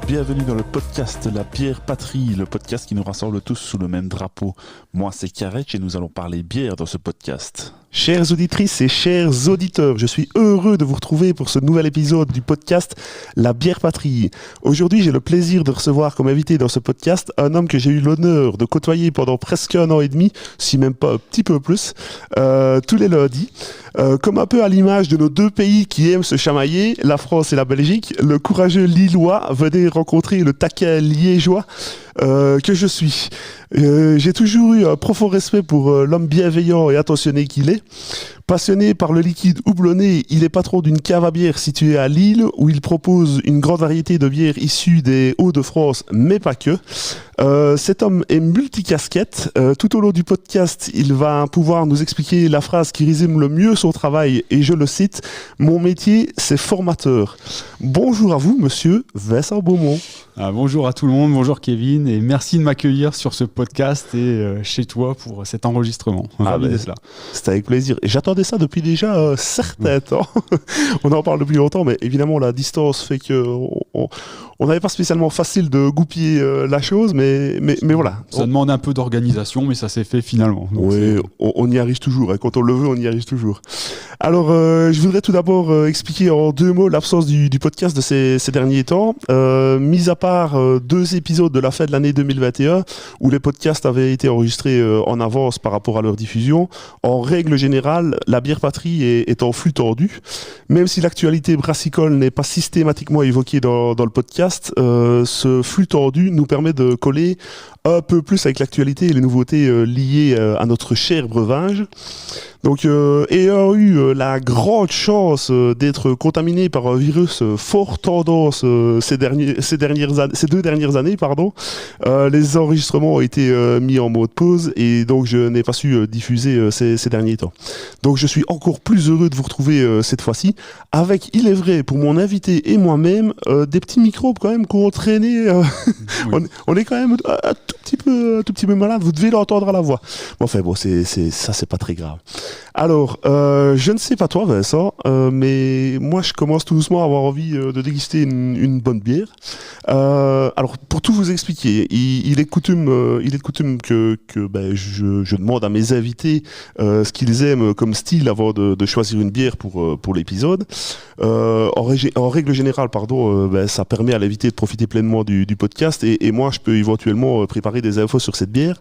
Bienvenue dans le podcast La Bière Patrie, le podcast qui nous rassemble tous sous le même drapeau. Moi, c'est Karetch et nous allons parler bière dans ce podcast. Chères auditrices et chers auditeurs, je suis heureux de vous retrouver pour ce nouvel épisode du podcast La Bière Patrie. Aujourd'hui, j'ai le plaisir de recevoir comme invité dans ce podcast un homme que j'ai eu l'honneur de côtoyer pendant presque 1 an et demi, si même pas un petit peu plus, tous les lundis. Comme un peu à l'image de nos deux pays qui aiment se chamailler, la France et la Belgique, le courageux Lillois venait rencontrer le taquin liégeois que je suis. J'ai toujours eu un profond respect pour l'homme bienveillant et attentionné qu'il est. Passionné par le liquide houblonné, il est patron d'une cave à bière située à Lille où il propose une grande variété de bières issues des Hauts-de-France, mais pas que. Cet homme est multicasquette. Tout au long du podcast, il va pouvoir nous expliquer la phrase qui résume le mieux son travail, et je le cite: « Mon métier, c'est formateur ». Bonjour à vous, monsieur Vincent Beaumont. Bonjour à tout le monde, bonjour Kevin, et merci de m'accueillir sur ce podcast et chez toi pour cet enregistrement. Ravi d'être là. C'était avec plaisir. Et j'attendais ça depuis déjà un certain temps. On en parle depuis longtemps, mais évidemment la distance fait que on n'avait pas spécialement facile de goupiller la chose, mais voilà. Ça demande un peu d'organisation, mais ça s'est fait finalement. Donc oui, on y arrive toujours. Hein. Quand on le veut, on y arrive toujours. Alors, je voudrais tout d'abord expliquer en 2 mots l'absence du podcast de ces derniers temps. Mis à part 2 épisodes de la fin de l'année 2021, où les podcasts avaient été enregistrés en avance par rapport à leur diffusion, en règle générale, la Bière Patrie est en flux tendu. Même si l'actualité brassicole n'est pas systématiquement évoquée dans le podcast, ce flux tendu nous permet de coller un peu plus avec l'actualité et les nouveautés liées à notre cher breuvage. Donc, ayant eu la grande chance d'être contaminé par un virus fort tendance ces 2 dernières années, les enregistrements ont été mis en mode pause et donc je n'ai pas su diffuser ces derniers temps. Donc, je suis encore plus heureux de vous retrouver cette fois-ci avec, il est vrai, pour mon invité et moi-même, des petits microbes quand même qu'on traînait. Oui. On est quand même un tout petit peu malade. Vous devez l'entendre à la voix. Enfin bon, c'est pas très grave. Alors, je ne sais pas toi, Vincent, mais moi, je commence tout doucement à avoir envie de déguster une bonne bière. Alors, pour tout vous expliquer, il est de coutume que je demande à mes invités ce qu'ils aiment comme style avant de choisir une bière pour l'épisode. En règle générale, ça permet à l'invité de profiter pleinement du podcast et moi, je peux éventuellement préparer des infos sur cette bière.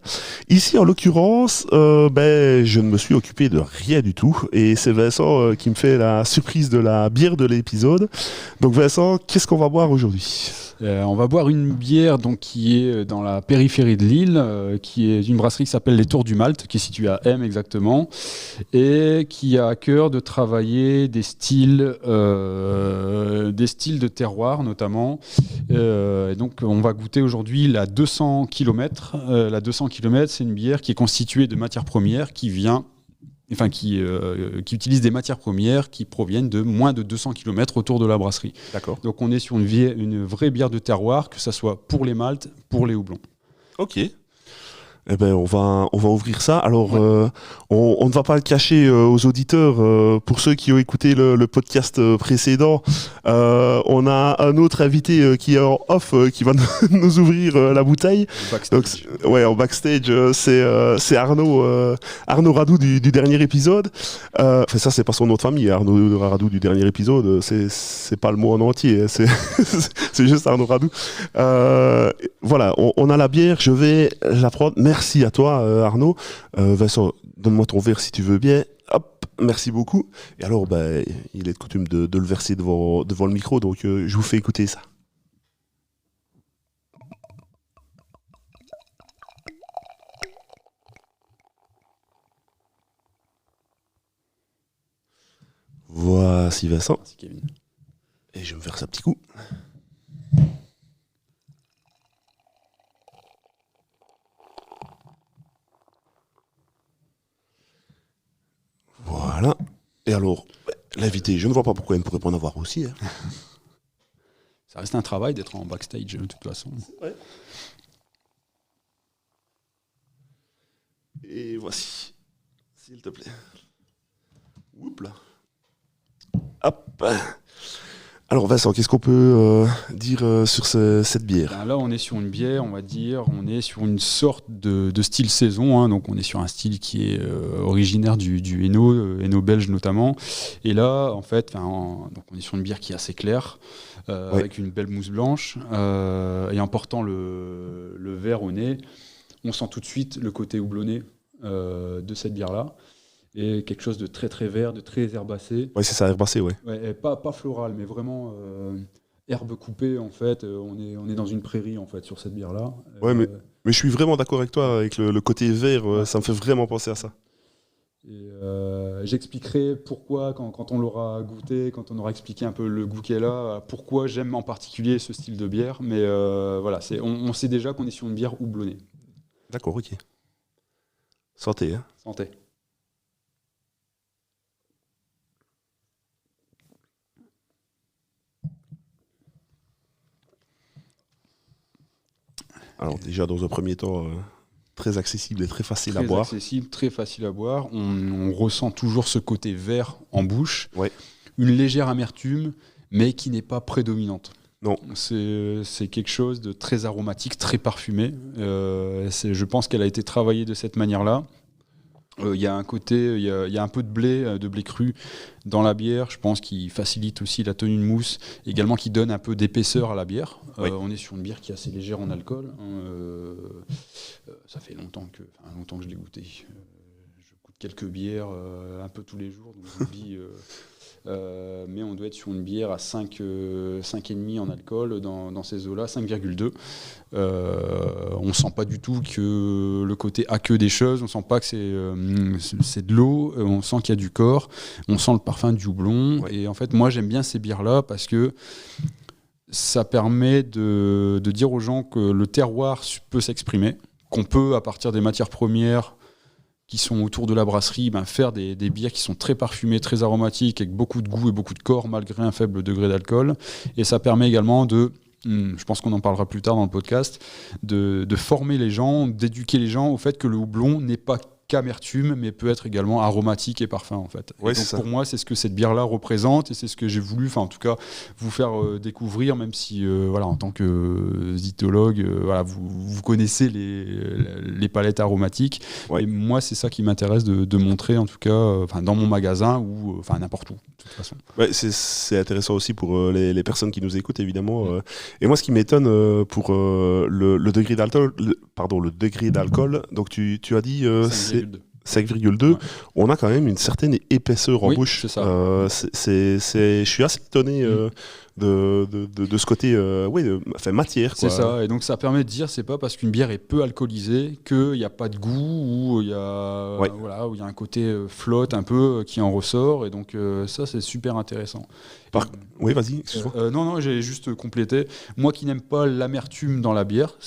Ici, en l'occurrence, je ne me suis occupé de rien du tout et c'est Vincent qui me fait la surprise de la bière de l'épisode. Donc Vincent, qu'est-ce qu'on va boire aujourd'hui ? On va boire une bière donc, qui est dans la périphérie de Lille, qui est une brasserie qui s'appelle Les Tours du Malte, qui est située à M exactement, et qui a à cœur de travailler des styles de terroir notamment. Et donc on va goûter aujourd'hui la 200 km. La 200 km, c'est une bière qui est constituée de matières premières qui utilise des matières premières qui proviennent de moins de 200 km autour de la brasserie. D'accord. Donc on est sur une vraie bière de terroir, que ce soit pour les maltes, pour les houblons. Ok. Eh ben, on va ouvrir ça. Alors, ouais. On ne va pas le cacher aux auditeurs. Pour ceux qui ont écouté le podcast précédent, on a un autre invité qui est en off, qui va nous ouvrir la bouteille. Donc, en backstage, c'est Arnaud Radou du dernier épisode. Enfin, ça, c'est pas son nom de famille, Arnaud Radou du dernier épisode. C'est pas le mot en entier. Hein, c'est juste Arnaud Radou. Voilà, on a la bière. Je vais la prendre. Merci à toi, Arnaud. Vincent, donne-moi ton verre si tu veux bien. Hop, merci beaucoup. Et alors, il est de coutume de le verser devant le micro, donc je vous fais écouter ça. Voici Vincent. Merci Kevin. Et je vais me faire ça petit coup. Voilà. Et alors, l'invité, je ne vois pas pourquoi il ne pourrait pas en avoir aussi. Hein. Ça reste un travail d'être en backstage, de toute façon. Ouais. Et voici. S'il te plaît. Oups là. Hop. Alors Vincent, qu'est-ce qu'on peut dire sur cette bière? Ben là, on est sur une bière, on va dire, on est sur une sorte de style saison, hein, donc on est sur un style qui est originaire du Hainaut, Hainaut belge notamment. Et là, en fait, donc on est sur une bière qui est assez claire, avec une belle mousse blanche, et en portant le verre au nez, on sent tout de suite le côté houblonné de cette bière-là. Et quelque chose de très très vert, de très herbacé. Ouais, c'est ça, herbacé, ouais. Ouais, et pas floral, mais vraiment herbe coupée en fait. On est dans une prairie en fait sur cette bière-là. Ouais, mais je suis vraiment d'accord avec toi, avec le côté vert, ça me fait vraiment penser à ça. Et j'expliquerai pourquoi quand on l'aura goûté, quand on aura expliqué un peu le goût qu'elle a, pourquoi j'aime en particulier ce style de bière. Mais voilà, on sait déjà qu'on est sur une bière houblonnée. D'accord, ok. Santé, hein. Santé. Alors déjà, dans un premier temps, très accessible et très facile à Très boire. accessible, très facile à boire. On ressent toujours ce côté vert en bouche. Ouais. Une légère amertume, mais qui n'est pas prédominante. Non. C'est quelque chose de très aromatique, très parfumé. Je pense qu'elle a été travaillée de cette manière-là. Il y a un côté, il y a un peu de blé cru dans la bière, je pense, qui facilite aussi la tenue de mousse, également qui donne un peu d'épaisseur à la bière. Oui. On est sur une bière qui est assez légère en alcool. Ça fait longtemps que je l'ai goûté. Je goûte quelques bières un peu tous les jours, donc j'oublie. Mais on doit être sur une bière à 5,5 en alcool dans ces eaux-là, 5,2. On sent pas du tout que le côté aqueux des choses, on sent pas que c'est de l'eau, on sent qu'il y a du corps, on sent le parfum du houblon. Ouais. Et en fait, moi j'aime bien ces bières-là parce que ça permet de dire aux gens que le terroir peut s'exprimer, qu'on peut, à partir des matières premières qui sont autour de la brasserie, faire des bières qui sont très parfumées, très aromatiques, avec beaucoup de goût et beaucoup de corps, malgré un faible degré d'alcool. Et ça permet également je pense qu'on en parlera plus tard dans le podcast, de former les gens, d'éduquer les gens au fait que le houblon n'est pas qu'amertume, mais peut être également aromatique et parfum en fait. Ouais, et donc pour moi, c'est ce que cette bière-là représente et c'est ce que j'ai voulu, en tout cas, vous faire découvrir, même si, en tant que zytologue, vous connaissez les palettes aromatiques. Ouais. Et moi, c'est ça qui m'intéresse de montrer, en tout cas, dans mon magasin ou n'importe où, de toute façon. Ouais, c'est intéressant aussi pour les personnes qui nous écoutent, évidemment. Et moi, ce qui m'étonne pour le degré d'alcool, le degré d'alcool, donc tu as dit 5,2. Ouais. On a quand même une certaine épaisseur en bouche. C'est ça. Je suis assez étonné de ce côté matière. C'est ça, et donc ça permet de dire c'est pas parce qu'une bière est peu alcoolisée qu'il n'y a pas de goût ou il y a où il y a un côté flotte un peu qui en ressort, et donc ça c'est super intéressant. Oui, vas-y, excuse-moi. Non, j'ai juste complété. Moi qui n'aime pas l'amertume dans la bière,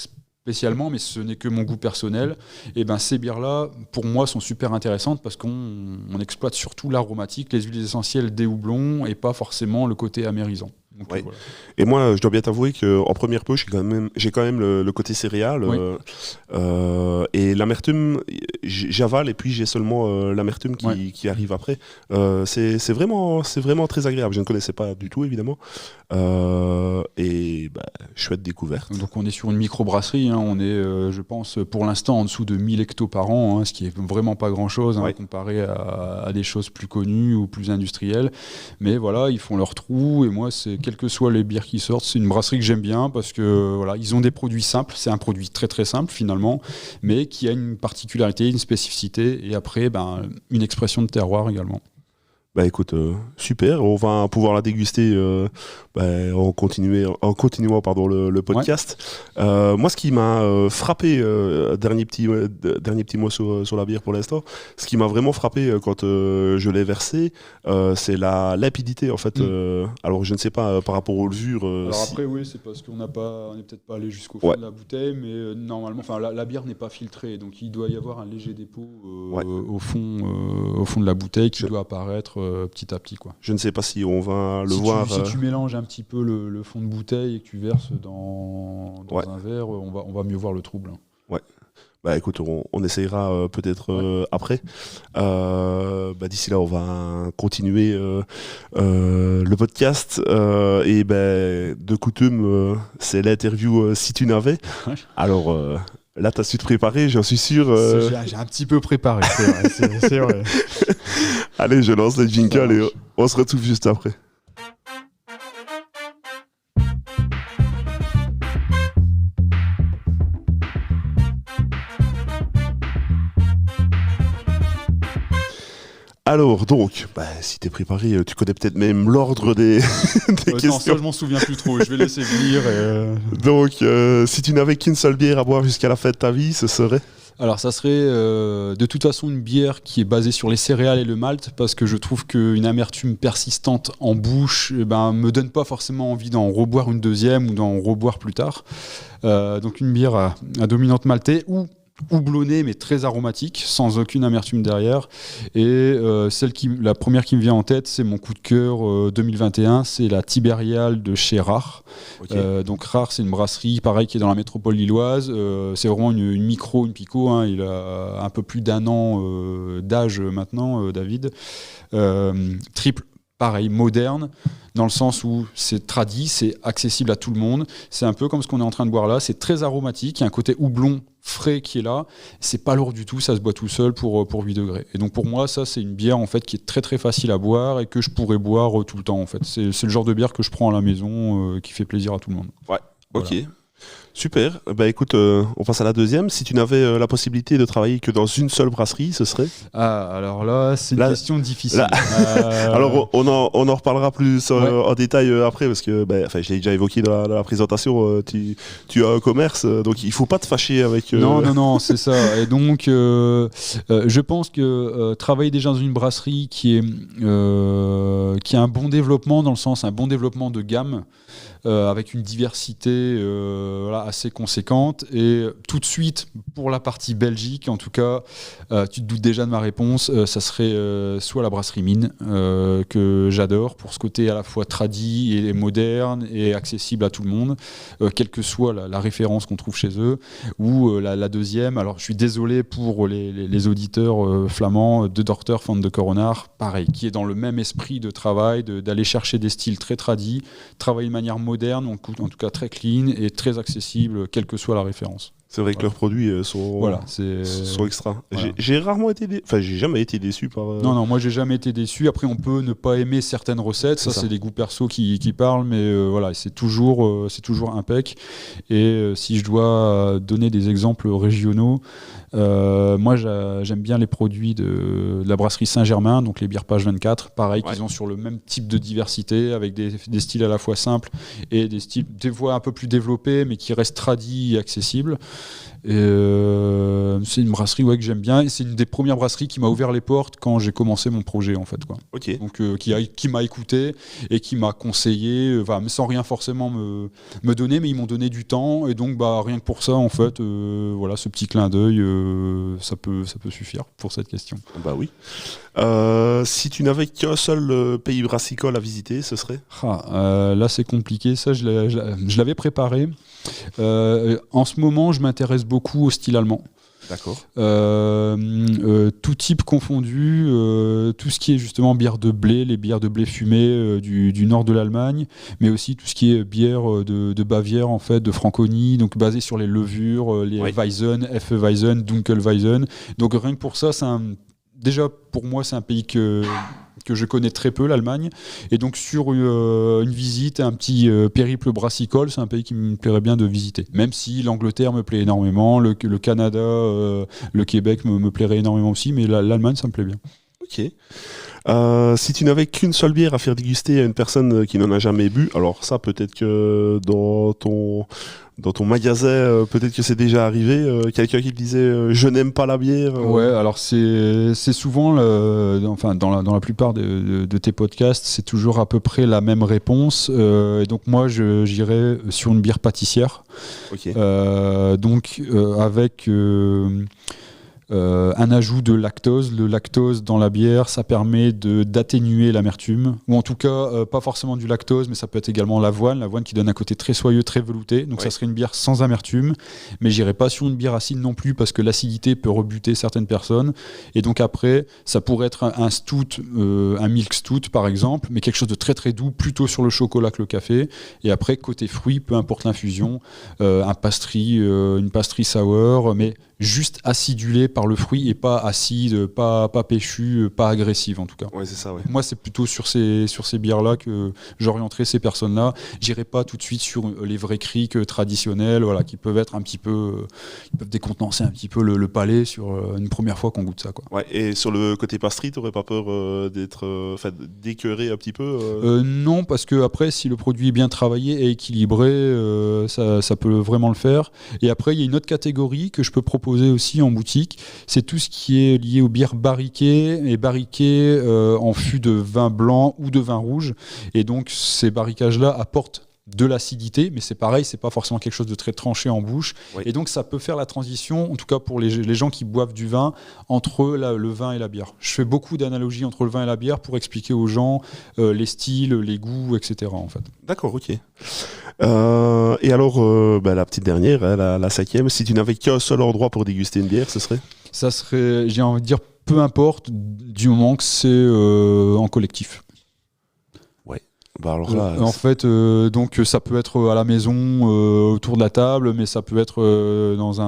spécialement, mais ce n'est que mon goût personnel, et ces bières-là, pour moi, sont super intéressantes parce qu'on exploite surtout l'aromatique, les huiles essentielles des houblons, et pas forcément le côté amérisant. Donc, ouais. Voilà. Et moi, je dois bien t'avouer qu'en première poche, j'ai quand même le côté céréales. Oui. Et l'amertume, j'avale et puis j'ai seulement l'amertume qui arrive après. C'est vraiment très agréable. Je ne connaissais pas du tout, évidemment. Et chouette découverte. Donc on est sur une microbrasserie. On est, je pense, pour l'instant en dessous de 1000 hectos par an, ce qui est vraiment pas grand-chose comparé à des choses plus connues ou plus industrielles. Mais voilà, ils font leur trou, et moi, quelles que soient les bières qui sortent, c'est une brasserie que j'aime bien parce que ils ont des produits simples. C'est un produit très très simple finalement, mais qui a une particularité, une spécificité, et après une expression de terroir également. Écoute, super, on va pouvoir la déguster en continuant le podcast. Ouais. Moi, ce qui m'a frappé, dernier petit mot sur la bière pour l'instant, ce qui m'a vraiment frappé quand je l'ai versé, c'est la limpidité en fait. Alors je ne sais pas par rapport aux levures. Alors après oui, c'est parce qu'on n'est peut-être pas allé jusqu'au fond de la bouteille, mais normalement, la bière n'est pas filtrée, donc il doit y avoir un léger dépôt au fond de la bouteille qui doit apparaître petit à petit, quoi. Je ne sais pas si on va le voir. Si tu mélanges un petit peu le fond de bouteille et que tu verses dans un verre, on va mieux voir le trouble. Ouais. Bah écoute, on essayera peut-être après. D'ici là, on va continuer le podcast. Et de coutume, c'est l'interview Si tu n'avais. Ouais. Alors là, tu as su te préparer, j'en suis sûr. J'ai un petit peu préparé, c'est vrai. C'est vrai. Allez, je lance le jingle et on se retrouve juste après. Alors, donc, si t'es préparé, tu connais peut-être même l'ordre des questions. Non, ça, je m'en souviens plus trop. Je vais laisser venir. Donc, si tu n'avais qu'une seule bière à boire jusqu'à la fin de ta vie, ce serait ? Alors, ça serait de toute façon une bière qui est basée sur les céréales et le malt, parce que je trouve qu'une amertume persistante en bouche me donne pas forcément envie d'en reboire une deuxième ou d'en reboire plus tard. Donc, une bière à dominante maltais ou houblonnée mais très aromatique, sans aucune amertume derrière. Et la première qui me vient en tête, c'est mon coup de cœur 2021, c'est la Tibériale de chez Rare. Okay. Donc Rare, c'est une brasserie pareil qui est dans la métropole lilloise. C'est vraiment une micro, une pico, hein. Il a un peu plus d'un an d'âge maintenant, David. Triple, pareil, moderne, dans le sens où c'est tradi, c'est accessible à tout le monde. C'est un peu comme ce qu'on est en train de boire là, c'est très aromatique, il y a un côté houblon frais qui est là, c'est pas lourd du tout, ça se boit tout seul pour 8 degrés. Et donc pour moi, ça c'est une bière en fait qui est très très facile à boire et que je pourrais boire tout le temps en fait. C'est le genre de bière que je prends à la maison, qui fait plaisir à tout le monde. Ouais, voilà. Ok. Super, écoute, on passe à la deuxième. Si tu n'avais la possibilité de travailler que dans une seule brasserie, ce serait ? Ah, alors là, c'est une question difficile. Alors, on en reparlera plus en détail après, parce que je l'ai déjà évoqué dans la présentation, tu as un commerce, donc il ne faut pas te fâcher avec... Non, c'est ça. Et donc, je pense que travailler déjà dans une brasserie qui a un bon développement, dans le sens, un bon développement de gamme, avec une diversité assez conséquente. Et tout de suite, pour la partie Belgique, en tout cas, tu te doutes déjà de ma réponse, ça serait soit la brasserie Mine, que j'adore, pour ce côté à la fois tradi et moderne et accessible à tout le monde, quelle que soit la référence qu'on trouve chez eux, ou la deuxième, alors je suis désolé pour les auditeurs flamands, de Dorter van de Coronar, pareil, qui est dans le même esprit de travail, d'aller chercher des styles très tradis, travailler de manière moderne, en tout cas très clean et très accessible, quelle que soit la référence. C'est vrai que leurs produits sont extra. Voilà. J'ai rarement été j'ai jamais été déçu par... Non, moi j'ai jamais été déçu. Après, on peut ne pas aimer certaines recettes, ça c'est des goûts perso qui parlent, mais voilà, c'est toujours impec. Et si je dois donner des exemples régionaux, moi j'aime bien les produits de la brasserie Saint-Germain, donc les bières Page 24, pareil, qu'ils ont sur le même type de diversité, avec des styles à la fois simples et des styles des fois un peu plus développés, mais qui restent tradis et accessibles. Et c'est une brasserie que j'aime bien, et c'est une des premières brasseries qui m'a ouvert les portes quand j'ai commencé mon projet en fait, quoi. Okay. Donc qui m'a écouté et qui m'a conseillé, mais sans rien forcément me donner, mais ils m'ont donné du temps, et donc rien que pour ça en fait, ce petit clin d'œil, ça peut suffire pour cette question. Bah oui. Si tu n'avais qu'un seul pays brassicole à visiter, ce serait ? Là c'est compliqué, ça je l'avais préparé. En ce moment, je m'intéresse beaucoup au style allemand. D'accord. Tout type confondu, tout ce qui est justement bière de blé, les bières de blé fumé du nord de l'Allemagne, mais aussi tout ce qui est bière de Bavière, en fait, de Franconie, donc basé sur les levures, les Weizen, Hefeweizen, Dunkelweizen. Donc rien que pour ça, déjà pour moi, c'est un pays que je connais très peu, l'Allemagne, et donc sur une visite, un petit périple brassicole, c'est un pays qui me plairait bien de visiter, même si l'Angleterre me plaît énormément, le Canada, le Québec me plairait énormément aussi, mais l'Allemagne, ça me plaît bien. Ok. Si tu n'avais qu'une seule bière à faire déguster à une personne qui n'en a jamais bu, alors ça, peut-être que dans ton magasin, peut-être que c'est déjà arrivé, quelqu'un qui te disait je n'aime pas la bière. Ouais, alors c'est souvent, dans la plupart de tes podcasts, c'est toujours à peu près la même réponse. Et donc moi, j'irais sur une bière pâtissière. Okay. Avec un ajout de lactose. Le lactose dans la bière, ça permet d'atténuer l'amertume, ou en tout cas pas forcément du lactose, mais ça peut être également l'avoine qui donne un côté très soyeux, très velouté. Donc ça serait une bière sans amertume, mais j'irai pas sur une bière acide non plus parce que l'acidité peut rebuter certaines personnes. Et donc après, ça pourrait être un stout, un milk stout par exemple, mais quelque chose de très très doux, plutôt sur le chocolat que le café. Et après, côté fruits, peu importe l'infusion, une pastry sour, mais juste acidulée par le fruit et pas acide, pas péchu, pas agressive en tout cas. Ouais, c'est ça, ouais. Moi, c'est plutôt sur ces bières-là que j'orienterai ces personnes-là. J'irai pas tout de suite sur les vrais criques traditionnels, voilà, qui peuvent être un petit peu, ils peuvent décontenancer un petit peu le palais sur une première fois qu'on goûte ça, quoi. Ouais, et sur le côté pastry, t'aurais pas peur d'écœurer un petit peu Non, parce que après, si le produit est bien travaillé et équilibré, ça peut vraiment le faire. Et après, il y a une autre catégorie que je peux proposer aussi en boutique, c'est tout ce qui est lié aux bières barriquées en fût de vin blanc ou de vin rouge. Et donc, ces barricages-là apportent de l'acidité, mais c'est pareil, c'est pas forcément quelque chose de très tranché en bouche. Oui. Et donc ça peut faire la transition, en tout cas pour les gens qui boivent du vin, entre le vin et la bière. Je fais beaucoup d'analogies entre le vin et la bière pour expliquer aux gens les styles, les goûts, etc. en fait. D'accord, ok. Et alors, la petite dernière, la cinquième, si tu n'avais qu'un seul endroit pour déguster une bière, ce serait ? Ça serait, j'ai envie de dire, peu importe, du moment que c'est en collectif. Bah alors là, en fait, donc ça peut être à la maison, autour de la table, mais ça peut être dans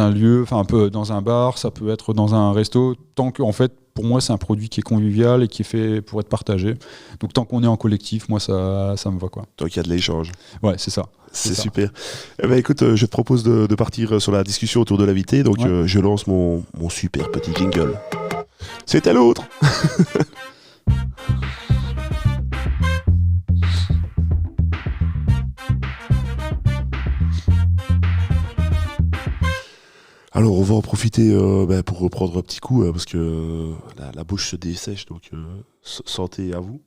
un lieu, enfin un peu dans un bar, ça peut être dans un resto. Tant que, en fait, pour moi, c'est un produit qui est convivial et qui est fait pour être partagé. Donc tant qu'on est en collectif, moi ça me va, quoi. Donc il y a de l'échange. Ouais, c'est ça. C'est super. Eh ben, écoute, je te propose de partir sur la discussion autour de l'invité. Donc je lance mon super petit jingle. C'était l'autre. Alors on va en profiter pour reprendre un petit coup parce que la bouche se dessèche, donc santé à vous.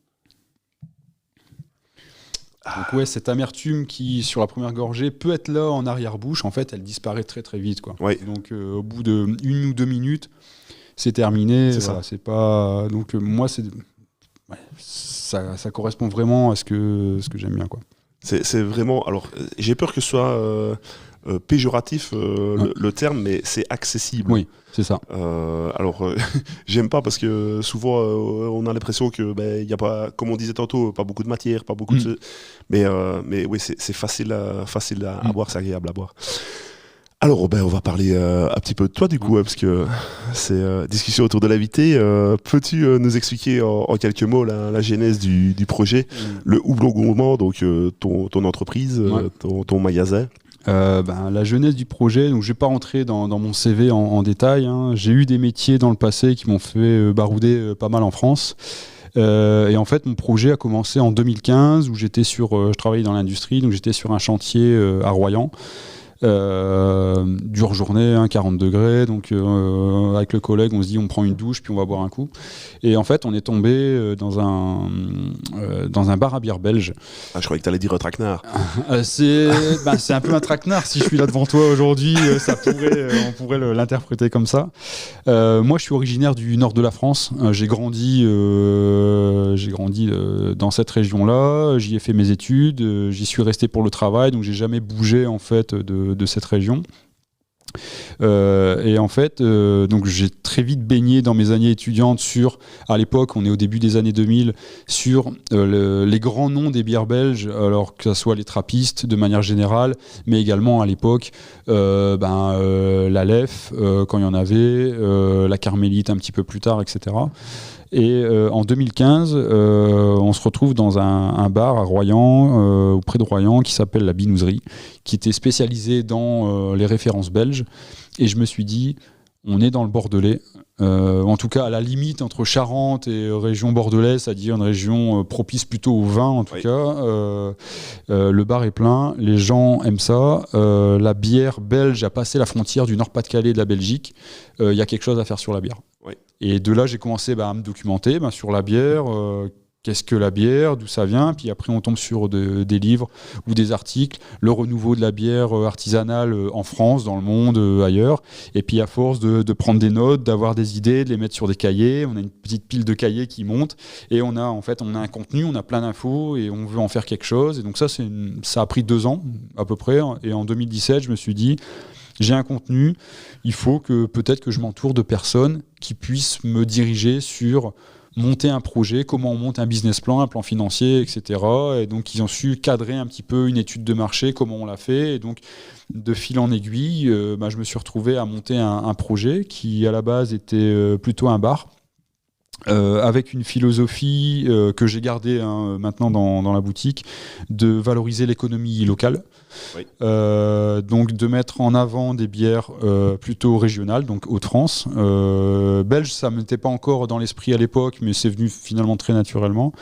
Donc ouais, cette amertume qui sur la première gorgée peut être là en arrière-bouche, en fait elle disparaît très très vite, quoi. Ouais. Donc au bout de 1 ou 2 minutes, c'est terminé. Voilà, c'est pas... Donc moi ça correspond vraiment à ce que j'aime bien, quoi. C'est vraiment... Alors j'ai peur que ce soit... péjoratif le terme, mais c'est accessible. Oui, c'est ça. J'aime pas parce que souvent on a l'impression que il y a pas, comme on disait tantôt, pas beaucoup de matière, pas beaucoup de... Mais oui, c'est facile à boire, c'est agréable à boire. Alors on va parler un petit peu de toi du coup, parce que c'est discussion autour de l'invité. Peux-tu nous expliquer en quelques mots la genèse du projet, le Houblon Gourmand, donc ton entreprise, ton magasin? La genèse du projet, donc je vais pas rentrer dans mon CV en détail, hein. J'ai eu des métiers dans le passé qui m'ont fait barouder pas mal en France. Et en fait, mon projet a commencé en 2015 où je travaillais dans l'industrie, donc j'étais sur un chantier à Royan. Dure journée, 40 degrés, donc avec le collègue on se dit on prend une douche puis on va boire un coup, et en fait on est tombé dans un bar à bière belge. Je croyais que tu allais dire un traquenard. C'est un peu un traquenard. Si je suis là devant toi aujourd'hui, on pourrait l'interpréter comme ça. Moi je suis originaire du nord de la France, j'ai grandi dans cette région là, j'y ai fait mes études, j'y suis resté pour le travail, donc j'ai jamais bougé en fait de cette région. Et en fait, donc j'ai très vite baigné dans mes années étudiantes à l'époque, on est au début des années 2000, sur les grands noms des bières belges, alors que ce soit les trappistes de manière générale, mais également à l'époque, la Lef, quand il y en avait, la Carmélite un petit peu plus tard, etc. Et en 2015, on se retrouve dans un bar à Royan, auprès de Royan, qui s'appelle la Binouserie, qui était spécialisé dans les références belges. Et je me suis dit, on est dans le Bordelais, en tout cas à la limite entre Charente et région bordelaise, c'est-à-dire une région propice plutôt au vin en tout cas. Le bar est plein, les gens aiment ça. La bière belge a passé la frontière du Nord-Pas-de-Calais et de la Belgique. Il y a quelque chose à faire sur la bière. Oui. Et de là, j'ai commencé à me documenter sur la bière, qu'est-ce que la bière, d'où ça vient, puis après on tombe sur des livres ou des articles, le renouveau de la bière artisanale en France, dans le monde, ailleurs, et puis à force de prendre des notes, d'avoir des idées, de les mettre sur des cahiers, on a une petite pile de cahiers qui monte, et on a un contenu, on a plein d'infos, et on veut en faire quelque chose, et donc ça a pris 2 ans à peu près, et en 2017 je me suis dit, j'ai un contenu, il faut que peut-être que je m'entoure de personnes qui puissent me diriger sur monter un projet, comment on monte un business plan, un plan financier, etc. Et donc, ils ont su cadrer un petit peu une étude de marché, comment on l'a fait. Et donc, de fil en aiguille, je me suis retrouvé à monter un projet qui, à la base, était plutôt un bar. Avec une philosophie que j'ai gardée maintenant dans la boutique, de valoriser l'économie locale. Oui. Donc de mettre en avant des bières plutôt régionales, donc Hauts-de-France. Belge, ça ne m'était pas encore dans l'esprit à l'époque, mais c'est venu finalement très naturellement.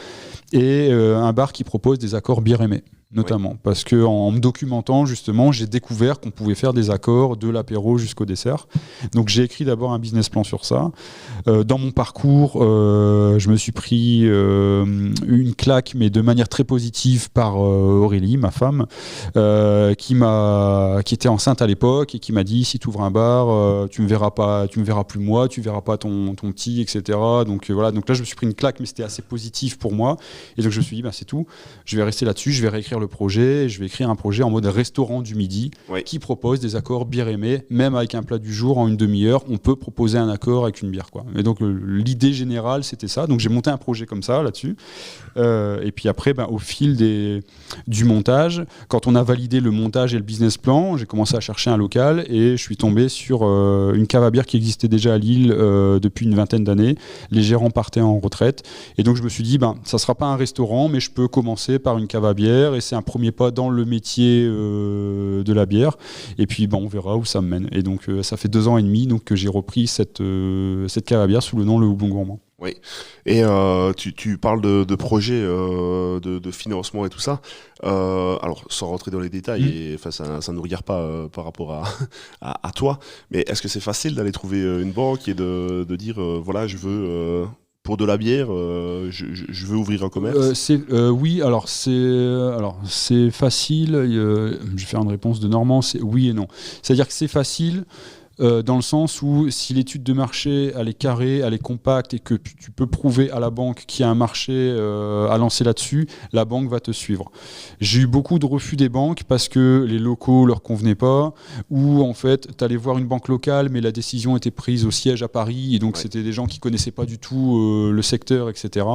Et un bar qui propose des accords bière aimés. Notamment, parce qu'en me documentant justement, j'ai découvert qu'on pouvait faire des accords de l'apéro jusqu'au dessert. Donc j'ai écrit d'abord un business plan sur ça. Dans mon parcours, je me suis pris une claque, mais de manière très positive, par Aurélie, ma femme, qui était enceinte à l'époque et qui m'a dit, si tu ouvres un bar, tu me verras plus moi, tu verras pas ton petit, etc. Donc voilà. Donc là, je me suis pris une claque, mais c'était assez positif pour moi. Et donc je me suis dit, c'est tout. Je vais rester là-dessus. Je vais réécrire le projet. Je vais écrire un projet en mode restaurant du midi, qui propose des accords bière aimée, même avec un plat du jour en une demi-heure, on peut proposer un accord avec une bière, quoi. Et donc l'idée générale, c'était ça. Donc j'ai monté un projet comme ça là-dessus. Et puis après, au fil du montage, quand on a validé le montage et le business plan, j'ai commencé à chercher un local et je suis tombé sur une cave à bière qui existait déjà à Lille depuis une 20aine d'années. Les gérants partaient en retraite. Et donc je me suis dit, ça sera pas un restaurant, mais je peux commencer par une cave à bière, et c'est un premier pas dans le métier de la bière. Et puis on verra où ça me mène. Et donc ça fait 2 ans et demi que j'ai repris cette cave à bière sous le nom Le Houblon Gourmand. Oui, et tu parles de projets, de financement et tout ça. Alors, sans rentrer dans les détails, ça ne nous regarde pas par rapport à toi, mais est-ce que c'est facile d'aller trouver une banque et de dire, voilà, je veux... pour de la bière, je veux ouvrir un commerce. Oui, alors c'est facile. Je vais faire une réponse de Normand. C'est oui et non. C'est-à-dire que c'est facile dans le sens où si l'étude de marché elle est carrée, elle est compacte et que tu peux prouver à la banque qu'il y a un marché à lancer là-dessus, la banque va te suivre. J'ai eu beaucoup de refus des banques parce que les locaux leur convenaient pas, ou en fait tu allais voir une banque locale mais la décision était prise au siège à Paris et donc c'était des gens qui connaissaient pas du tout le secteur, etc.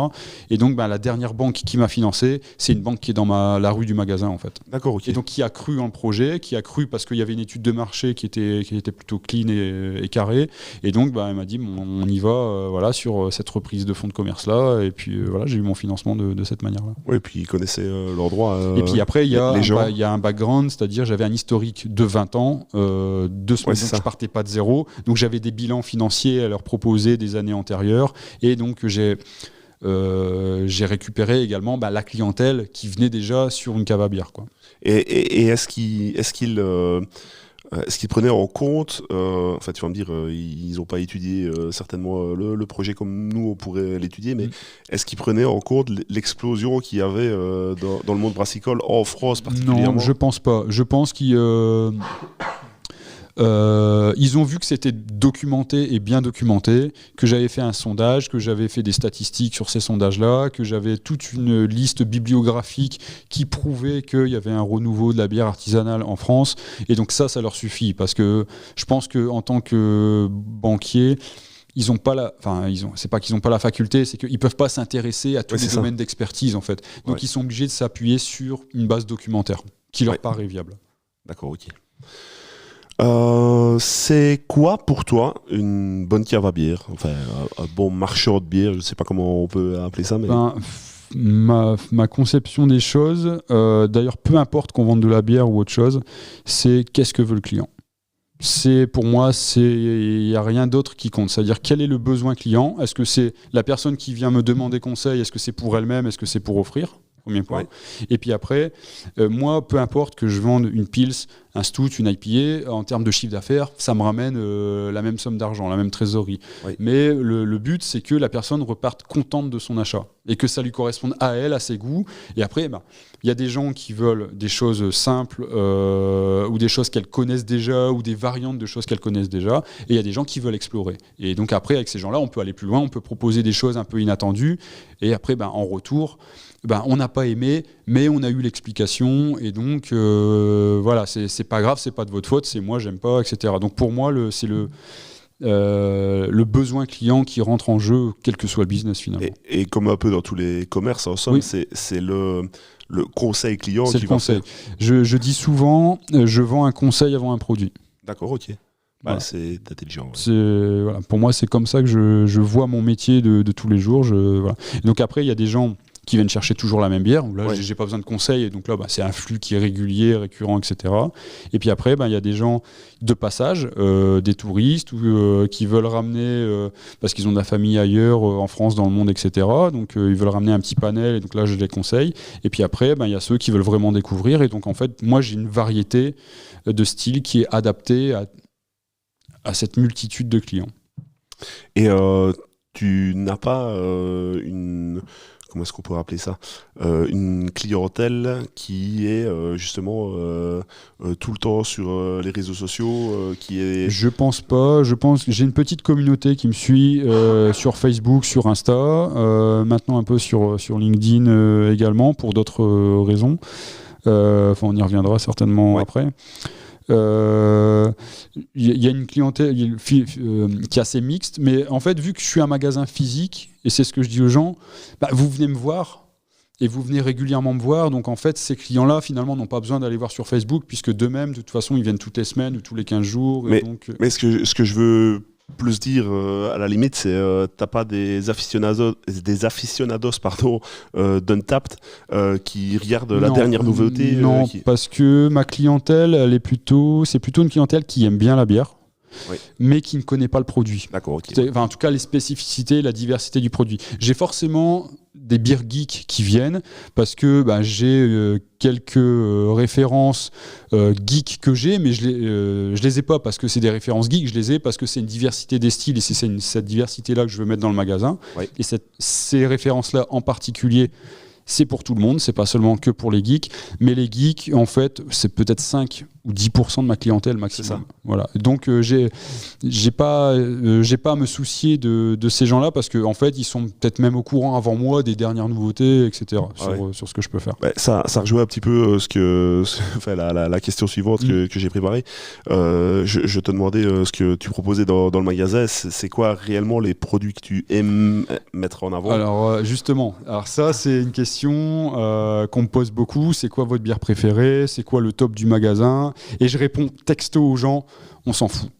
Et donc la dernière banque qui m'a financé, c'est une banque qui est dans la rue du magasin en fait. D'accord, ok. Et donc qui a cru en le projet, qui a cru parce qu'il y avait une étude de marché qui était plutôt clean et carré, et donc elle m'a dit on y va sur cette reprise de fonds de commerce là, et puis j'ai eu mon financement de cette manière là. Oui, et puis ils connaissaient leurs droits. Et puis après il y a un background, c'est-à-dire j'avais un historique de 20 ans, donc je partais pas de zéro, donc j'avais des bilans financiers à leur proposer des années antérieures, et donc j'ai récupéré également la clientèle qui venait déjà sur une cave à bière, quoi. Et est-ce qu'ils prenaient en compte, tu vas me dire, ils n'ont pas étudié certainement le projet comme nous on pourrait l'étudier, mais est-ce qu'ils prenaient en compte l'explosion qu'il y avait dans le monde brassicole en France particulièrement ? Non, je pense pas. Je pense qu'ils ont vu que c'était documenté et bien documenté, que j'avais fait un sondage, que j'avais fait des statistiques sur ces sondages-là, que j'avais toute une liste bibliographique qui prouvait qu'il y avait un renouveau de la bière artisanale en France. Et donc ça leur suffit, parce que je pense qu'en tant que banquier, ils ont pas c'est pas qu'ils n'ont pas la faculté, c'est qu'ils peuvent pas s'intéresser à tous les domaines d'expertise en fait. Donc ils sont obligés de s'appuyer sur une base documentaire qui leur paraît viable. D'accord, ok. C'est quoi pour toi une bonne cave à bière, enfin un bon marchand de bière, je ne sais pas comment on peut appeler ça, mais... Ma conception des choses, d'ailleurs peu importe qu'on vende de la bière ou autre chose, c'est qu'est-ce que veut le client. Pour moi, il n'y a rien d'autre qui compte. C'est-à-dire quel est le besoin client. Est-ce que c'est la personne qui vient me demander conseil, est-ce que c'est pour elle-même, est-ce que c'est pour offrir ? Premier point. Ouais. Et puis après, moi, peu importe que je vende une Pils, un Stout, une IPA, en termes de chiffre d'affaires, ça me ramène la même somme d'argent, la même trésorerie. Oui. Mais le but, c'est que la personne reparte contente de son achat et que ça lui corresponde à elle, à ses goûts. Et après, il y a des gens qui veulent des choses simples ou des choses qu'elles connaissent déjà ou des variantes de choses qu'elles connaissent déjà. Et il y a des gens qui veulent explorer. Et donc après, avec ces gens-là, on peut aller plus loin, on peut proposer des choses un peu inattendues. Et après, en retour, on n'a pas aimé, mais on a eu l'explication. Et donc, voilà, c'est pas grave, c'est pas de votre faute, c'est moi, j'aime pas, etc. Donc pour moi, c'est le besoin client qui rentre en jeu, quel que soit le business finalement. Et comme un peu dans tous les commerces, en somme, Oui. c'est le conseil client C'est qui le va conseil. faire. Je dis souvent, je vends un conseil avant un produit. D'accord, ok. Voilà. C'est intelligent. Voilà. Pour moi, c'est comme ça que je vois mon métier de tous les jours. Voilà. Et donc après, il y a des gens qui viennent chercher toujours la même bière. Là, Ouais. j'ai pas besoin de conseils. Et donc là, c'est un flux qui est régulier, récurrent, etc. Et puis après, il y a des gens de passage, des touristes qui veulent ramener, parce qu'ils ont de la famille ailleurs, en France, dans le monde, etc. Donc ils veulent ramener un petit panel. Et donc là, je les conseille. Et puis après, il y a ceux qui veulent vraiment découvrir. Et donc en fait, moi, j'ai une variété de styles qui est adaptée à cette multitude de clients. Et tu n'as pas comment est-ce qu'on pourrait appeler ça, une clientèle qui est justement tout le temps sur les réseaux sociaux, qui est... Je pense pas. Je pense que j'ai une petite communauté qui me suit sur Facebook, sur Insta, maintenant un peu sur LinkedIn également pour d'autres raisons. On y reviendra certainement après. Il y a une clientèle qui est assez mixte, mais en fait, vu que je suis un magasin physique, et c'est ce que je dis aux gens, vous venez me voir et vous venez régulièrement me voir. Donc en fait, ces clients-là, finalement, n'ont pas besoin d'aller voir sur Facebook, puisque d'eux-mêmes, de toute façon, ils viennent toutes les semaines ou tous les 15 jours. Mais, et donc, mais ce que je veux plus dire à la limite, c'est t'as pas des aficionados d'Untapped qui regardent la dernière nouveauté. Non, parce que ma clientèle, c'est plutôt une clientèle qui aime bien la bière. Oui. Mais qui ne connaît pas le produit. D'accord, ok. En tout cas, les spécificités, la diversité du produit. J'ai forcément des beer geeks qui viennent parce que j'ai quelques références geeks que j'ai, mais je les ai pas parce que c'est des références geeks, je les ai parce que c'est une diversité des styles et c'est cette diversité-là que je veux mettre dans le magasin. Oui. Et ces références-là en particulier, c'est pour tout le monde, c'est pas seulement que pour les geeks, mais les geeks, en fait, c'est peut-être 5 ou 10% de ma clientèle maximum. C'est ça. Voilà. Donc j'ai pas à me soucier de ces gens-là parce qu'en fait, ils sont peut-être même au courant avant moi des dernières nouveautés, etc. Sur ce que je peux faire. Ça rejoint un petit peu la question suivante que j'ai préparée. Je te demandais ce que tu proposais dans le magasin. C'est quoi réellement les produits que tu aimes mettre en avant ? Alors justement, ça c'est une question qu'on me pose beaucoup. C'est quoi votre bière préférée ? C'est quoi le top du magasin ? Et je réponds texto aux gens, on s'en fout.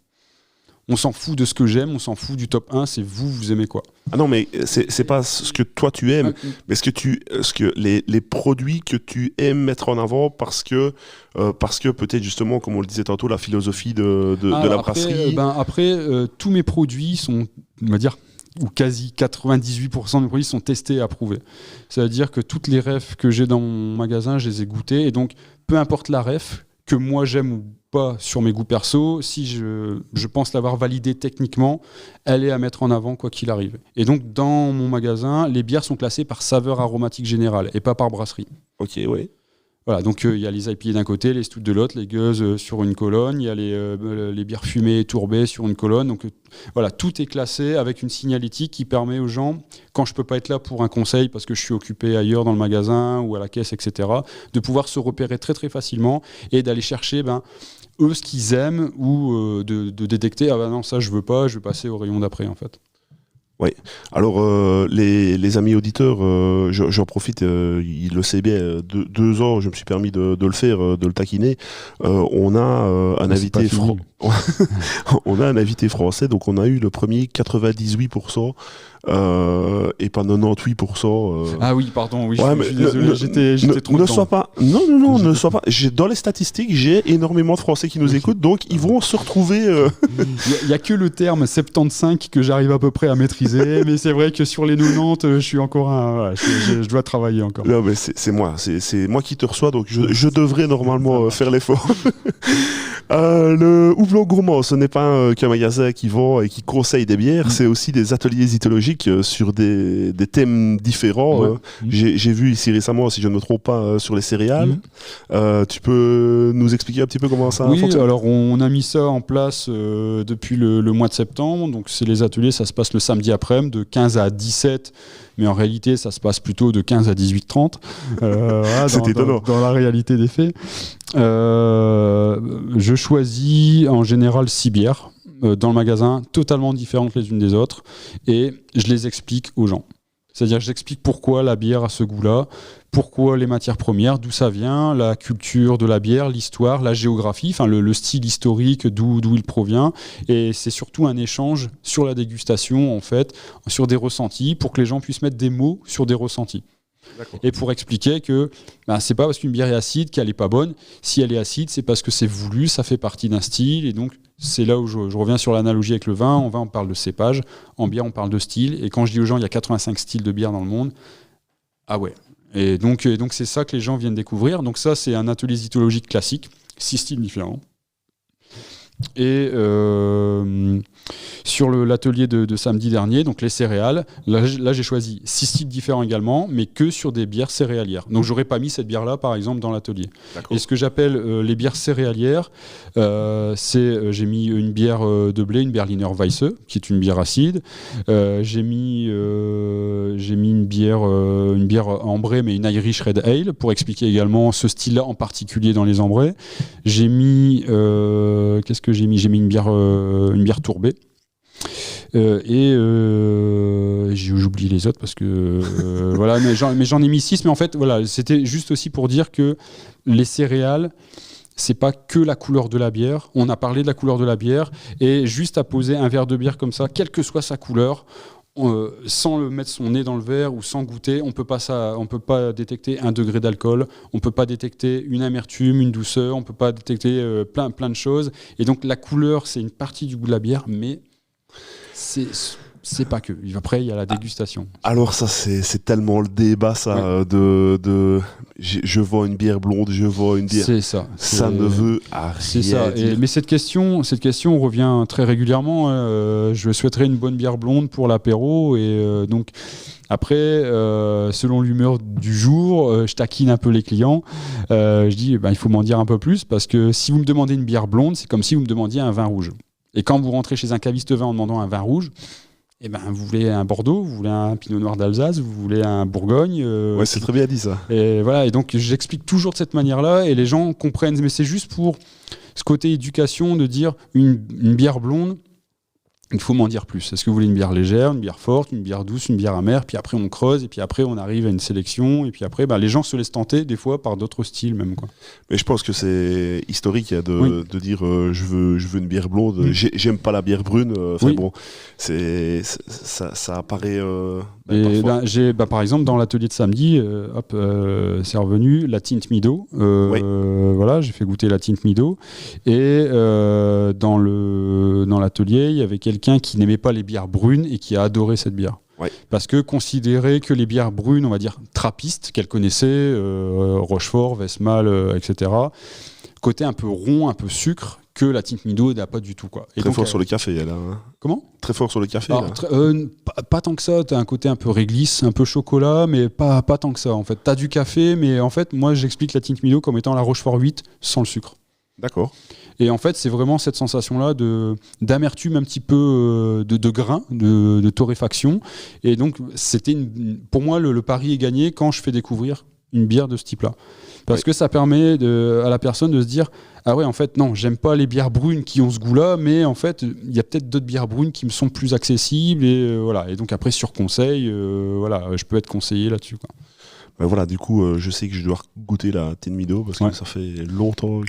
On s'en fout de ce que j'aime, on s'en fout du top 1, c'est vous aimez quoi ? Ah non, mais c'est pas ce que toi tu aimes, mais ce que les produits que tu aimes mettre en avant parce que peut-être justement, comme on le disait tantôt, la philosophie de la brasserie. Après, tous mes produits sont, on va dire, ou quasi 98% de mes produits sont testés et approuvés. C'est-à-dire que toutes les refs que j'ai dans mon magasin, je les ai goûtées, et donc peu importe la ref, que moi j'aime ou pas sur mes goûts perso, si je pense l'avoir validée techniquement, elle est à mettre en avant quoi qu'il arrive. Et donc dans mon magasin, les bières sont classées par saveur aromatique générale et pas par brasserie. Ok, ouais. Voilà, donc il y a les IPA d'un côté, les stouts de l'autre, les gueuses sur une colonne, il y a les bières fumées et tourbées sur une colonne. Donc voilà, tout est classé avec une signalétique qui permet aux gens, quand je peux pas être là pour un conseil parce que je suis occupé ailleurs dans le magasin ou à la caisse, etc., de pouvoir se repérer très très facilement et d'aller chercher eux ce qu'ils aiment ou de détecter non, ça je veux pas, je vais passer au rayon d'après en fait. Oui. Alors, les amis auditeurs, j'en profite, il le sait bien, 2 ans, je me suis permis de le faire, de le taquiner. On a un invité... On a un invité français, donc on a eu le premier 98%. Et pas 98%. Ah oui, pardon, oui, Ouais, je suis désolé, j'étais trop ne dedans. sois pas. Non, ne sois pas. Dans les statistiques, j'ai énormément de Français qui nous écoutent, donc ils vont se retrouver. Il y a que le terme 75 que j'arrive à peu près à maîtriser, mais c'est vrai que sur les 90, je suis encore je dois travailler encore. Non, mais c'est moi, c'est moi qui te reçois, donc je devrais normalement faire l'effort. Le Houblon Gourmand, ce n'est pas qu'un magasin qui vend et qui conseille des bières, c'est aussi des ateliers zytologiques sur des thèmes différents. Ouais. J'ai vu ici récemment, si je ne me trompe pas, sur les céréales. Tu peux nous expliquer un petit peu comment ça fonctionne ? Oui, alors on a mis ça en place depuis le mois de septembre. Donc c'est les ateliers, ça se passe le samedi après-midi de 15 à 17. Mais en réalité, ça se passe plutôt de 15 à 18h30. Voilà, c'est étonnant. Dans la réalité des faits. Je choisis en général 6 bières dans le magasin, totalement différentes les unes des autres. Et je les explique aux gens. C'est-à-dire que j'explique pourquoi la bière a ce goût-là, pourquoi les matières premières, d'où ça vient, la culture de la bière, l'histoire, la géographie, enfin le style historique, d'où il provient. Et c'est surtout un échange sur la dégustation, en fait, sur des ressentis, pour que les gens puissent mettre des mots sur des ressentis. D'accord. Et pour expliquer que c'est pas parce qu'une bière est acide qu'elle est pas bonne. Si elle est acide, c'est parce que c'est voulu, ça fait partie d'un style. Et donc, c'est là où je reviens sur l'analogie avec le vin. En vin, on parle de cépage. En bière, on parle de style. Et quand je dis aux gens, il y a 85 styles de bière dans le monde, ah ouais. Et donc c'est ça que les gens viennent découvrir. Donc ça, c'est un atelier zytologique classique, 6 styles différents. Et sur l'atelier de samedi dernier, donc les céréales, là j'ai choisi 6 styles différents également, mais que sur des bières céréalières. Donc j'aurais pas mis cette bière-là, par exemple, dans l'atelier. D'accord. Et ce que j'appelle les bières céréalières, j'ai mis une bière de blé, une Berliner Weisse, qui est une bière acide. J'ai mis une bière ambrée, mais une Irish Red Ale, pour expliquer également ce style-là en particulier dans les ambrés. J'ai mis qu'est-ce que j'ai mis ? J'ai mis une bière tourbée. J'ai oublié les autres parce que voilà, mais j'en ai mis 6, mais en fait voilà, c'était juste aussi pour dire que les céréales, c'est pas que la couleur de la bière. On a parlé de la couleur de la bière, et juste à poser un verre de bière comme ça, quelle que soit sa couleur, sans le mettre son nez dans le verre ou sans goûter, on peut pas détecter 1 degré d'alcool, on peut pas détecter une amertume, une douceur, on peut pas détecter plein de choses. Et donc la couleur, c'est une partie du goût de la bière, mais c'est pas que. Après, il y a la dégustation. Alors ça, c'est tellement le débat, ça, Ouais. je vends une bière blonde, je vends une bière... C'est ça. Ça ne veut rien C'est ça. dire. Mais cette question revient très régulièrement. Je souhaiterais une bonne bière blonde pour l'apéro. Et donc, après, selon l'humeur du jour, je taquine un peu les clients. Je dis, il faut m'en dire un peu plus, parce que si vous me demandez une bière blonde, c'est comme si vous me demandiez un vin rouge. Et quand vous rentrez chez un caviste vin en demandant un vin rouge, vous voulez un Bordeaux, vous voulez un Pinot Noir d'Alsace, vous voulez un Bourgogne. Ouais, c'est très bien dit, ça. Et voilà, et donc j'explique toujours de cette manière-là, et les gens comprennent. Mais c'est juste pour ce côté éducation de dire une bière blonde, il faut m'en dire plus. Est-ce que vous voulez une bière légère, une bière forte, une bière douce, une bière amère? Puis après on creuse, et puis après on arrive à une sélection, et puis après les gens se laissent tenter des fois par d'autres styles même, quoi. Mais je pense que c'est historique de dire je veux une bière blonde. J'aime pas la bière brune. Bon, ça apparaît. Par exemple, dans l'atelier de samedi, c'est revenu la Tinte Mido. Voilà, j'ai fait goûter la Tinte Mido. Et dans l'atelier, il y avait quelqu'un qui n'aimait pas les bières brunes et qui a adoré cette bière. Ouais. Parce que considérait que les bières brunes, on va dire trappistes, qu'elle connaissait, Rochefort, Westmalle, etc., côté un peu rond, un peu sucre, que la Tinte Mido n'a pas du tout, quoi. Et très donc, fort sur le café, elle a. Comment ? Très fort sur le café. Alors, pas tant que ça. Tu as un côté un peu réglisse, un peu chocolat, mais pas tant que ça. En fait, tu as du café, mais en fait, moi, j'explique la Tinte Mido comme étant la Rochefort 8 sans le sucre. D'accord. Et en fait, c'est vraiment cette sensation-là d'amertume, un petit peu de grain, de torréfaction. Et donc, c'était pour moi, le pari est gagné quand je fais découvrir une bière de ce type-là. Parce que ça permet à la personne de se dire, ah ouais, en fait, non, j'aime pas les bières brunes qui ont ce goût-là, mais en fait, il y a peut-être d'autres bières brunes qui me sont plus accessibles. Et voilà. Et donc après, sur conseil, je peux être conseillé là-dessus, quoi. Voilà, du coup, je sais que je dois goûter la Tinte Mido parce que ça fait longtemps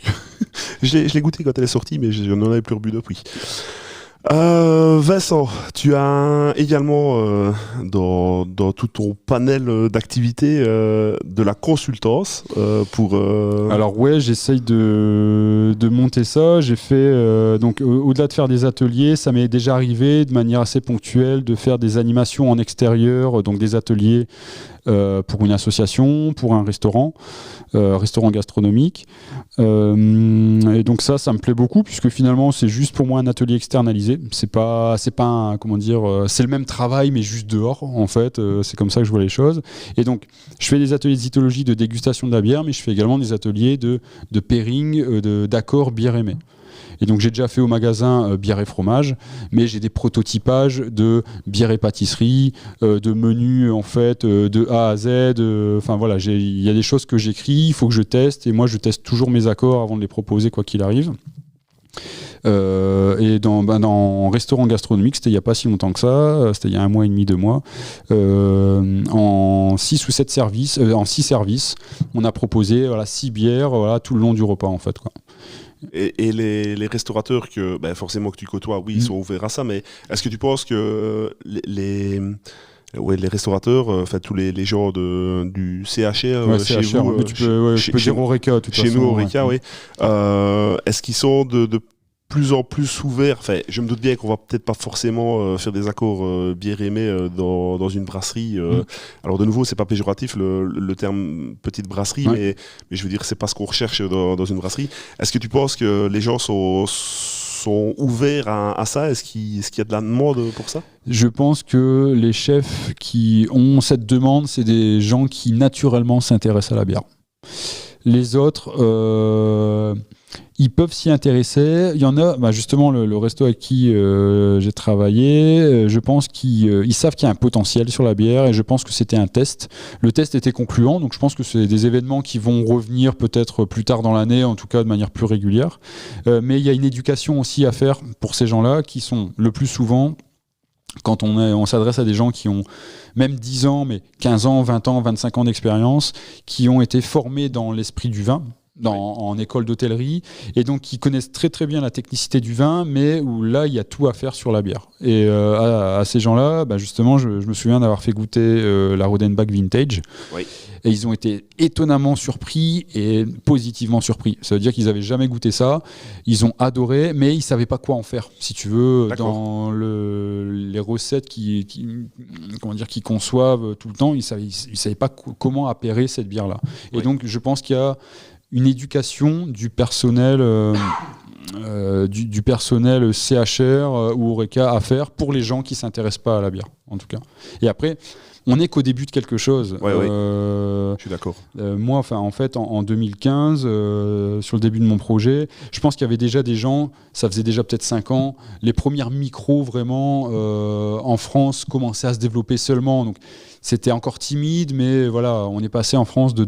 Je l'ai goûté quand elle est sortie, mais je n'en avais plus rebu depuis. Vincent, tu as également dans tout ton panel d'activités de la consultance pour. Alors ouais, j'essaye de monter ça. J'ai fait donc au-delà de faire des ateliers, ça m'est déjà arrivé de manière assez ponctuelle de faire des animations en extérieur, donc des ateliers pour une association, pour un restaurant gastronomique. Et donc ça me plaît beaucoup puisque finalement c'est juste pour moi un atelier externalisé. C'est pas c'est le même travail mais juste dehors en fait. C'est comme ça que je vois les choses. Et donc je fais des ateliers de zytologie, de dégustation de la bière, mais je fais également des ateliers de pairing, d'accords bière aimée. Et donc j'ai déjà fait au magasin bière et fromage, mais j'ai des prototypages de bière et pâtisserie, de menus en fait de A à Z. Enfin voilà, il y a des choses que j'écris, il faut que je teste, et moi je teste toujours mes accords avant de les proposer quoi qu'il arrive. Et dans restaurant gastronomique, c'était il n'y a pas si longtemps que ça, c'était il y a 1 mois et demi, 2 mois, en 6 ou 7 services, en 6 services, on a proposé 6 bières tout le long du repas en fait, quoi. Et les restaurateurs forcément que tu côtoies, oui, ils sont ouverts à ça, mais est-ce que tu penses que les restaurateurs, tous les gens du CHR, chez CHR, vous, tu peux dire Horeca, chez nous, Horeca, oui. Est-ce qu'ils sont de plus en plus ouverts? Enfin, je me doute bien qu'on va peut-être pas forcément faire des accords bière aimée dans une brasserie. Alors de nouveau, c'est pas péjoratif le terme petite brasserie, mais je veux dire, c'est pas ce qu'on recherche dans une brasserie. Est-ce que tu penses que les gens sont ouverts à ça? Est-ce qu'il y a de la demande pour ça? Je pense que les chefs qui ont cette demande, c'est des gens qui naturellement s'intéressent à la bière. Les autres, ils peuvent s'y intéresser. Il y en a, justement, le resto avec qui j'ai travaillé, je pense qu'ils savent qu'il y a un potentiel sur la bière, et je pense que c'était un test. Le test était concluant, donc je pense que c'est des événements qui vont revenir peut-être plus tard dans l'année, en tout cas de manière plus régulière. Mais il y a une éducation aussi à faire pour ces gens-là, qui sont le plus souvent, quand on s'adresse à des gens qui ont même 10 ans, mais 15 ans, 20 ans, 25 ans d'expérience, qui ont été formés dans l'esprit du vin, en école d'hôtellerie, et donc qui connaissent très très bien la technicité du vin, mais où là il y a tout à faire sur la bière. Et à ces gens-là, justement, je me souviens d'avoir fait goûter la Rodenbach Vintage. Oui. Et ils ont été étonnamment surpris et positivement surpris. Ça veut dire qu'ils n'avaient jamais goûté ça. Ils ont adoré, mais ils ne savaient pas quoi en faire. Si tu veux, dans les recettes qu'ils conçoivent tout le temps, ils ne savaient pas comment appairer cette bière-là. Et donc, je pense qu'il y a une éducation du personnel du personnel CHR ou Horeca à faire pour les gens qui ne s'intéressent pas à la bière, en tout cas. Et après, on n'est qu'au début de quelque chose. Je suis d'accord. Moi, en fait, en 2015, sur le début de mon projet, je pense qu'il y avait déjà des gens, ça faisait déjà peut-être 5 ans, les premières micros vraiment en France commençaient à se développer seulement. Donc, c'était encore timide, mais voilà, on est passé en France de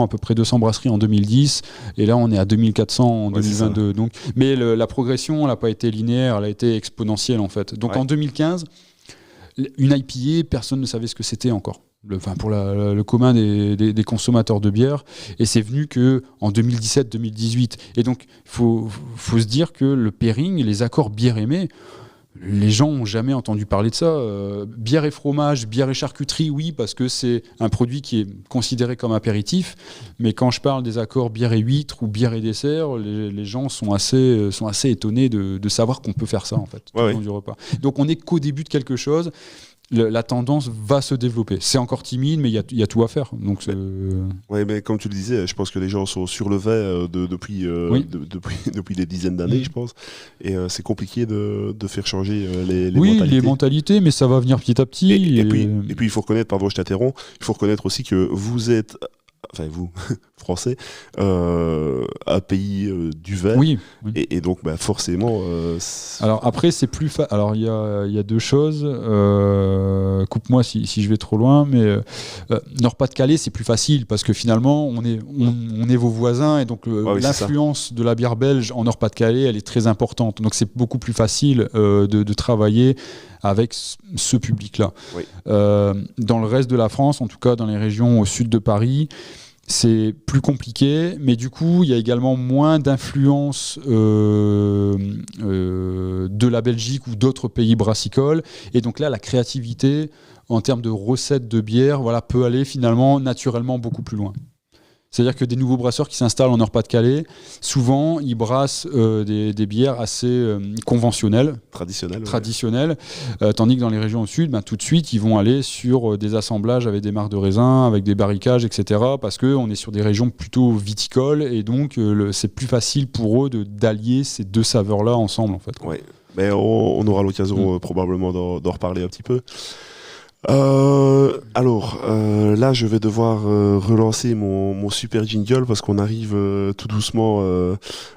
à peu près 200 brasseries en 2010, et là on est à 2400 en 2022. Donc, mais la progression, elle n'a pas été linéaire, elle a été exponentielle en fait. Donc en 2015, une IPA, personne ne savait ce que c'était encore. Pour le commun des consommateurs de bière, et c'est venu qu'en 2017-2018. Et donc, il faut se dire que le pairing, les accords bière aimée, les gens n'ont jamais entendu parler de ça. Bière et fromage, bière et charcuterie, oui, parce que c'est un produit qui est considéré comme apéritif. Mais quand je parle des accords bière et huître ou bière et dessert, les gens sont assez étonnés de savoir qu'on peut faire ça, en fait, tout au long du repas. Donc on n'est qu'au début de quelque chose. La tendance va se développer. C'est encore timide, mais il y a tout à faire. Donc, mais comme tu le disais, je pense que les gens sont surlevés depuis des dizaines d'années, je pense. Et c'est compliqué de faire changer les mentalités. Oui, les mentalités, mais ça va venir petit à petit. Et puis, il faut reconnaître, pardon, je t'interromps, il faut reconnaître aussi que vous êtes... Enfin, vous, Français, un pays du vin. Oui. Et donc, forcément... Alors, après, c'est plus... Alors, il y a deux choses. Coupe-moi si je vais trop loin, mais Nord-Pas-de-Calais, c'est plus facile, parce que finalement, on est vos voisins, et donc l'influence de la bière belge en Nord-Pas-de-Calais, elle est très importante. Donc, c'est beaucoup plus facile de travailler avec ce public-là. Oui. Dans le reste de la France, en tout cas dans les régions au sud de Paris, c'est plus compliqué, mais du coup, il y a également moins d'influence de la Belgique ou d'autres pays brassicoles. Et donc là, la créativité en termes de recettes de bière, voilà, peut aller finalement naturellement beaucoup plus loin. C'est-à-dire que des nouveaux brasseurs qui s'installent en Nord-Pas-de-Calais, souvent, ils brassent des bières assez conventionnelles, traditionnelles, tandis que dans les régions au sud, tout de suite, ils vont aller sur des assemblages avec des marcs de raisin, avec des barricages, etc., parce qu'on est sur des régions plutôt viticoles, et donc c'est plus facile pour eux d'allier ces deux saveurs-là ensemble, en fait. Ouais. Mais on aura l'occasion probablement d'en reparler un petit peu. Là, je vais devoir relancer mon super jingle parce qu'on arrive tout doucement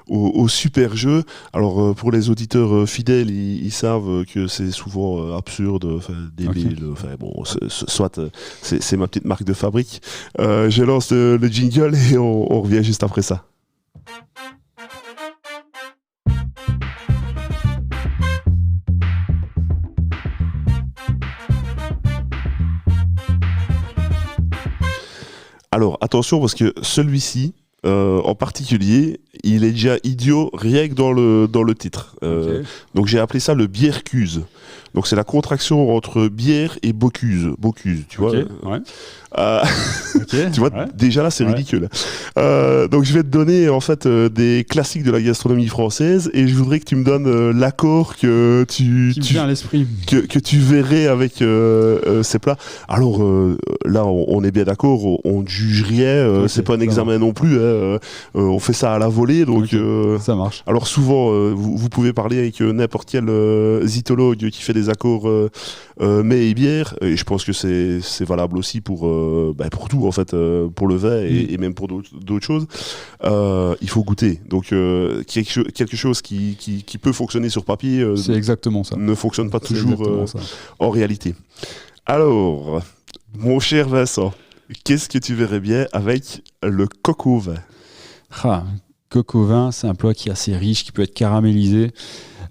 au super jeu. Alors, pour les auditeurs fidèles, ils savent que c'est souvent absurde, débile. Soit c'est ma petite marque de fabrique. Je lance le jingle et on revient juste après ça. Alors, attention, parce que celui-ci, en particulier, il est déjà idiot rien que dans le titre. Okay. Donc, j'ai appelé ça le Biercuse. Donc, c'est la contraction entre bière et Bocuse. Bocuse, tu vois. Okay, ouais. Tu vois, déjà là, c'est ridicule. Donc, je vais te donner, en fait, des classiques de la gastronomie française et je voudrais que tu me donnes l'accord que tu vient à l'esprit. Que tu verrais avec ces plats. Alors, là, on est bien d'accord, on ne juge rien, c'est pas un examen non plus, on fait ça à la volée, donc... ça marche. Alors, souvent, vous pouvez parler avec n'importe quel zytologue qui fait des accords mets et bière, et je pense que c'est valable aussi pour tout, en fait, pour le vin et même pour d'autres choses. Il faut goûter. Donc, quelque chose qui peut fonctionner sur papier c'est exactement ça. Ne fonctionne pas toujours en réalité. Alors, mon cher Vincent, qu'est-ce que tu verrais bien avec le coq au vin? Coq au vin, c'est un plat qui est assez riche, qui peut être caramélisé,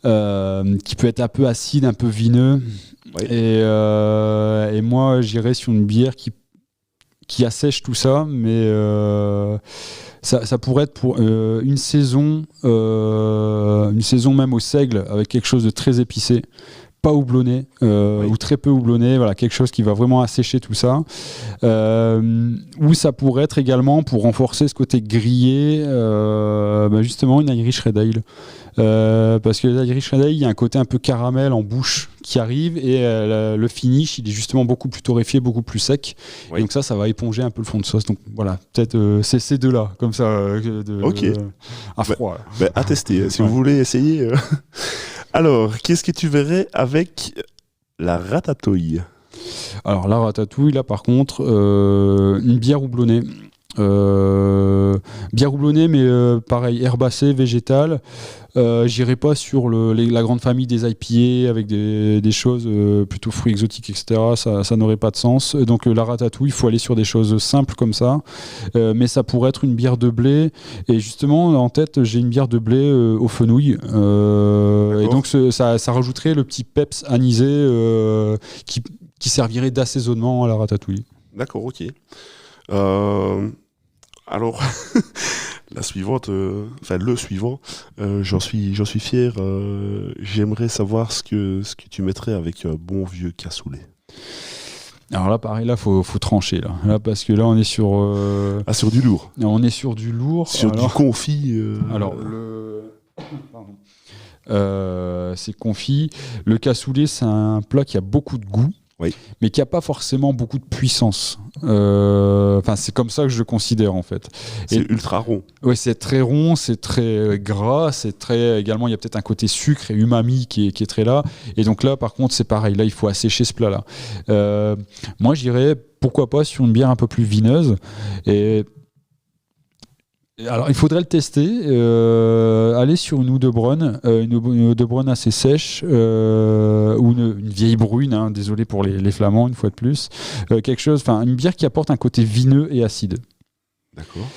qui peut être un peu acide, un peu vineux. Oui. Et moi, j'irais sur une bière qui assèche tout ça, mais ça pourrait être pour une saison même au seigle, avec quelque chose de très épicé, pas houblonné, ou très peu houblonné, voilà, quelque chose qui va vraiment assécher tout ça. Ou ça pourrait être également, pour renforcer ce côté grillé, justement une Irish Red Ale. Parce que l'Irish Red Ale, il y a un côté un peu caramel en bouche qui arrive, et le finish, il est justement beaucoup plus torréfié, beaucoup plus sec. Oui. Et donc ça va éponger un peu le fond de sauce. Donc voilà, peut-être c'est ces deux-là, comme ça, à froid. À tester, si vous voulez essayer. Alors, qu'est-ce que tu verrais avec la ratatouille? Alors, la ratatouille, là, par contre, une bière houblonnée. Bière houblonnée, mais pareil, herbacée, végétale. J'irai pas sur la grande famille des IPA avec des choses plutôt fruits exotiques, etc. Ça n'aurait pas de sens. Donc la ratatouille, il faut aller sur des choses simples comme ça. Mais ça pourrait être une bière de blé. Et justement, en tête, j'ai une bière de blé au fenouil. Et donc ça rajouterait le petit peps anisé qui servirait d'assaisonnement à la ratatouille. D'accord, ok. Alors, la suivante, le suivant, j'en suis fier. J'aimerais savoir ce que tu mettrais avec un bon vieux cassoulet. Alors là, pareil, là, faut trancher là, parce que là, on est sur sur du lourd. On est sur du lourd. Sur du confit. Alors c'est confit. Le cassoulet, c'est un plat qui a beaucoup de goût. Oui. Mais qui n'a pas forcément beaucoup de puissance. C'est comme ça que je le considère, en fait. C'est ultra rond. Oui, c'est très rond, c'est très gras, également, il y a peut-être un côté sucre et umami qui est très là. Et donc là, par contre, c'est pareil. Là, il faut assécher ce plat-là. Moi, je dirais, pourquoi pas sur une bière un peu plus vineuse. Alors, il faudrait le tester, aller sur une Houdebrunn, une Houdebrunn assez sèche, ou une vieille brune, désolé pour les Flamands, une fois de plus, une bière qui apporte un côté vineux et acide. D'accord.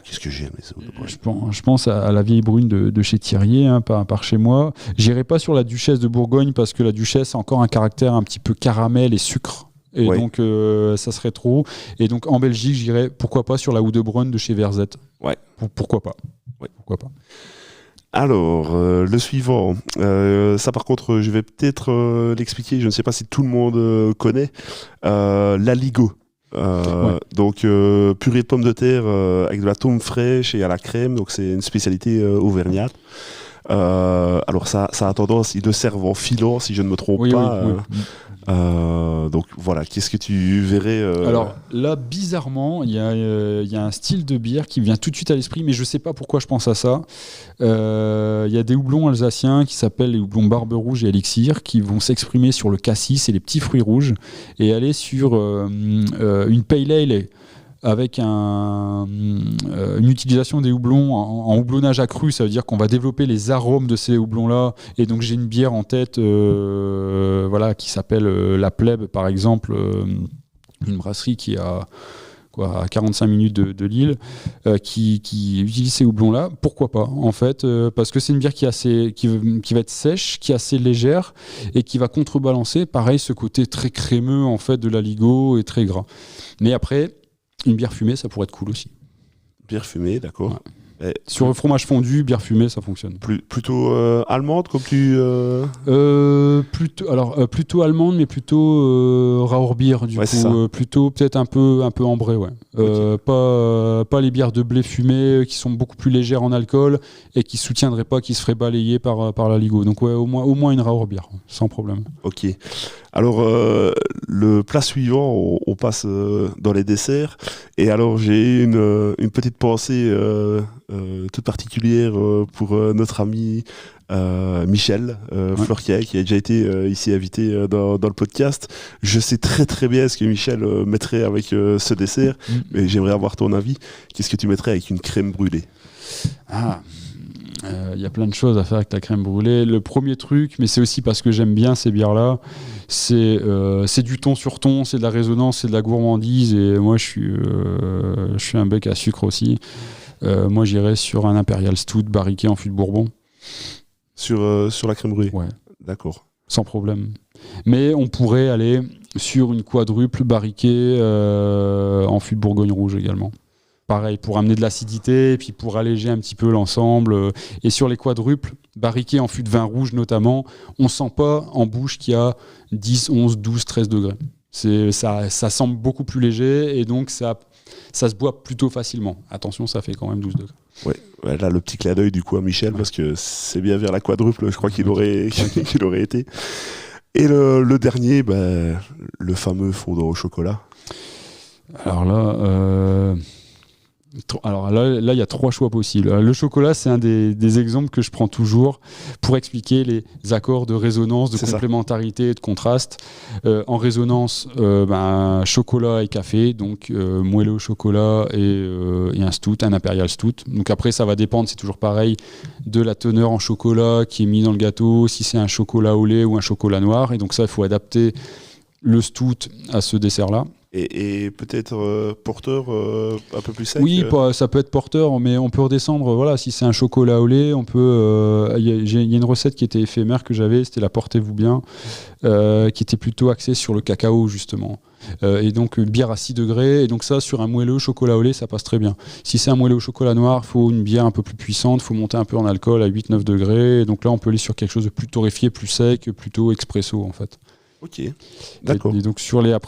Qu'est-ce que j'aime les Houdebrunn. Je pense à la vieille brune de chez Thirier, par chez moi. J'irai pas sur la Duchesse de Bourgogne, parce que la Duchesse a encore un caractère un petit peu caramel et sucre. Et Ouais. donc, ça serait trop. Et donc, en Belgique, j'irais, pourquoi pas, sur la Houdebrunn de chez Verzet. Ouais. Pourquoi pas. Ouais. Pourquoi pas. Alors, le suivant, ça par contre, je vais peut-être l'expliquer, je ne sais pas si tout le monde connaît, l'aligot. Donc, purée de pommes de terre avec de la tome fraîche et à la crème, donc c'est une spécialité auvergnate. Alors ça a tendance, ils le servent en filant, si je ne me trompe pas. Donc voilà, qu'est-ce que tu verrais Alors là, bizarrement, il y a un style de bière qui me vient tout de suite à l'esprit, mais je ne sais pas pourquoi je pense à ça. Il y a des houblons alsaciens qui s'appellent les houblons Barbe Rouge et Elixir, qui vont s'exprimer sur le cassis et les petits fruits rouges, et aller sur une pale ale avec une utilisation des houblons en houblonnage accru. Ça veut dire qu'on va développer les arômes de ces houblons-là. Et donc j'ai une bière en tête voilà, qui s'appelle La Plèbe, par exemple, une brasserie qui a à 45 minutes de Lille, qui utilise ces houblons-là. Pourquoi pas, en fait, parce que c'est une bière qui va être sèche, qui est assez légère et qui va contrebalancer, pareil, ce côté très crémeux en fait, de l'aligot et très gras. Mais après, une bière fumée, ça pourrait être cool aussi. bière fumée, d'accord. Ouais. Sur le fromage fondu, bière fumée, ça fonctionne. Plutôt allemande, comme tu... Plutôt allemande, mais plutôt Rauerbier, du coup. Plutôt peut-être un peu ambré, ouais. Okay. Pas les bières de blé fumé qui sont beaucoup plus légères en alcool et qui soutiendraient pas, qui se feraient balayer par l'aligot. Donc ouais, au moins une Rauerbier, sans problème. Ok. Alors, le plat suivant, on passe dans les desserts. Et alors, j'ai une petite pensée toute particulière pour notre ami Michel Florquier, qui a déjà été ici invité dans le podcast. Je sais très très bien ce que Michel mettrait avec ce dessert, mais j'aimerais avoir ton avis. Qu'est-ce que tu mettrais avec une crème brûlée ? Y a plein de choses à faire avec la crème brûlée. Le premier truc, mais c'est aussi parce que j'aime bien ces bières-là, c'est du ton sur ton, c'est de la résonance, c'est de la gourmandise. Et moi, je suis un bec à sucre aussi. Moi, j'irais sur un Imperial Stout barriqué en fût de Bourbon. Sur la crème brûlée ? Ouais. D'accord. Sans problème. Mais on pourrait aller sur une quadruple barriquée en fût de Bourgogne rouge également. Pareil, pour amener de l'acidité et puis pour alléger un petit peu l'ensemble. Et sur les quadruples, barriqués en fût de vin rouge notamment, on ne sent pas en bouche qu'il y a 10, 11, 12, 13 degrés. Ça semble beaucoup plus léger et donc ça se boit plutôt facilement. Attention, ça fait quand même 12 degrés. Ouais, là, le petit clin d'œil du coup à Michel, parce que c'est bien vers la quadruple, je crois qu'il aurait été. Et le dernier, le fameux fondant au chocolat. Alors là, il y a 3 choix possibles. Le chocolat, c'est un des exemples que je prends toujours pour expliquer les accords de résonance, de complémentarité et de contraste. En résonance, chocolat et café, donc moelleux au chocolat et un stout, un impérial stout. Donc après, ça va dépendre, c'est toujours pareil, de la teneur en chocolat qui est mis dans le gâteau, si c'est un chocolat au lait ou un chocolat noir. Et donc ça, il faut adapter le stout à ce dessert-là. Et peut-être porteur un peu plus sec. Oui, ça peut être porteur, mais on peut redescendre. Voilà, si c'est un chocolat au lait, on peut. Il y a une recette qui était éphémère que j'avais, c'était la Portez-vous bien, qui était plutôt axée sur le cacao justement. Et donc une bière à 6 degrés. Et donc ça, sur un moelleux chocolat au lait, ça passe très bien. Si c'est un moelleux au chocolat noir, il faut une bière un peu plus puissante, il faut monter un peu en alcool à 8-9 degrés. Et donc là, on peut aller sur quelque chose de plus torréfié, plus sec, plutôt expresso en fait. Ok, d'accord. Et donc sur la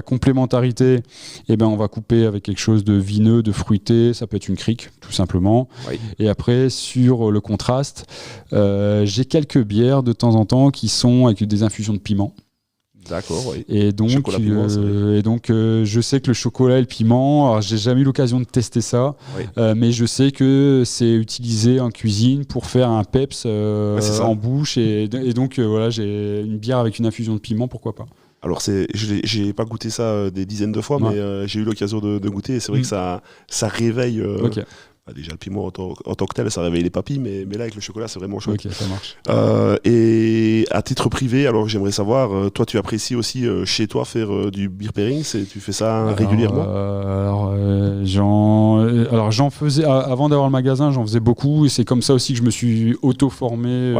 complémentarité, on va couper avec quelque chose de vineux, de fruité, ça peut être une crique tout simplement. Oui. Et après sur le contraste, j'ai quelques bières de temps en temps qui sont avec des infusions de piment. D'accord, oui. Et donc, je sais que le chocolat et le piment, alors j'ai jamais eu l'occasion de tester ça, mais je sais que c'est utilisé en cuisine pour faire un peps en bouche. Et donc, voilà, j'ai une bière avec une infusion de piment, pourquoi pas. Alors, j'ai pas goûté ça des dizaines de fois, mais j'ai eu l'occasion de goûter. Et c'est vrai que ça réveille Déjà, le piment en tant que tel, ça réveille les papilles, mais là, avec le chocolat, c'est vraiment chouette. Ok, ça marche. Et à titre privé, alors j'aimerais savoir, toi, tu apprécies aussi chez toi faire du beer pairing, tu fais ça régulièrement? J'en faisais, avant d'avoir le magasin, j'en faisais beaucoup, et c'est comme ça aussi que je me suis auto-formé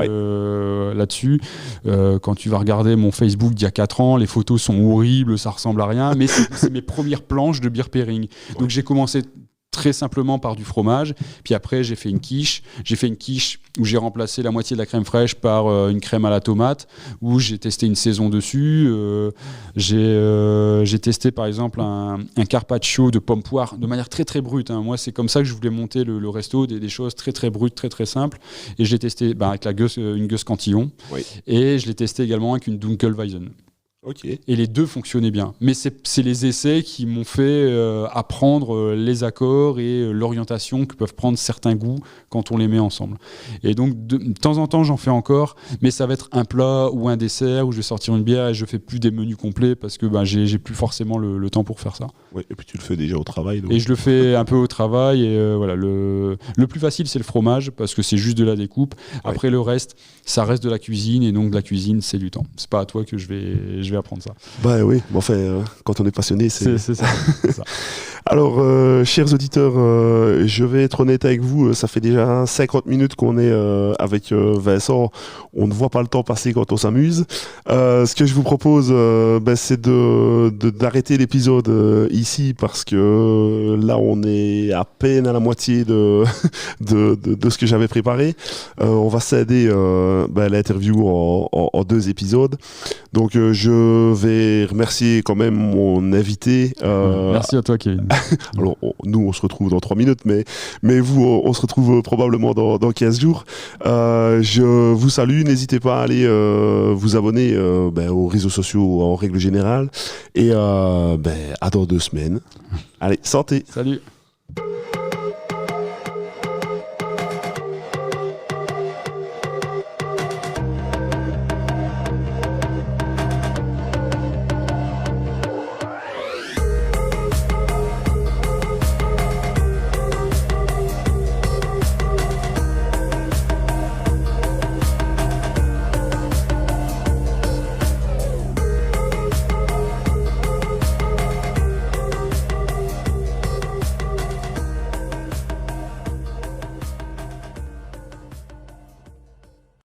là-dessus. Quand tu vas regarder mon Facebook d'il y a 4 ans, les photos sont horribles, ça ressemble à rien, mais c'est mes premières planches de beer pairing. Donc j'ai commencé très simplement par du fromage, puis après j'ai fait une quiche où j'ai remplacé la moitié de la crème fraîche par une crème à la tomate, où j'ai testé une saison dessus. J'ai testé par exemple un carpaccio de pommes poires de manière très très brute, hein. Moi c'est comme ça que je voulais monter le resto, des choses très très brutes, très très simples, et je l'ai testé avec une Gueuse Cantillon, et je l'ai testé également avec une Dunkelweizen. Okay. Et les deux fonctionnaient bien. Mais c'est les essais qui m'ont fait apprendre les accords et l'orientation que peuvent prendre certains goûts quand on les met ensemble. Et donc, de temps en temps, j'en fais encore, mais ça va être un plat ou un dessert où je vais sortir une bière et je fais plus des menus complets parce que j'ai plus forcément le temps pour faire ça. Oui, et puis tu le fais déjà au travail. Donc. Et je le fais un peu au travail. Et voilà, le plus facile, c'est le fromage parce que c'est juste de la découpe. Après, le reste, ça reste de la cuisine. Et donc, de la cuisine, c'est du temps. C'est pas à toi que je vais apprendre ça. Bah oui, mais enfin, quand on est passionné, c'est ça. Alors, chers auditeurs, je vais être honnête avec vous, ça fait déjà 50 minutes qu'on est avec Vincent. On ne voit pas le temps passer quand on s'amuse. Ce que je vous propose, c'est d'arrêter l'épisode ici parce que là, on est à peine à la moitié de ce que j'avais préparé. On va scinder l'interview en 2 épisodes. Donc, je vais remercier quand même mon invité. Merci à toi, Kevin. Alors, nous, on se retrouve dans 3 minutes, mais vous, on se retrouve probablement dans 15 jours. Je vous salue. N'hésitez pas à aller vous abonner aux réseaux sociaux en règle générale. Et à dans 2 semaines. Allez, santé. Salut.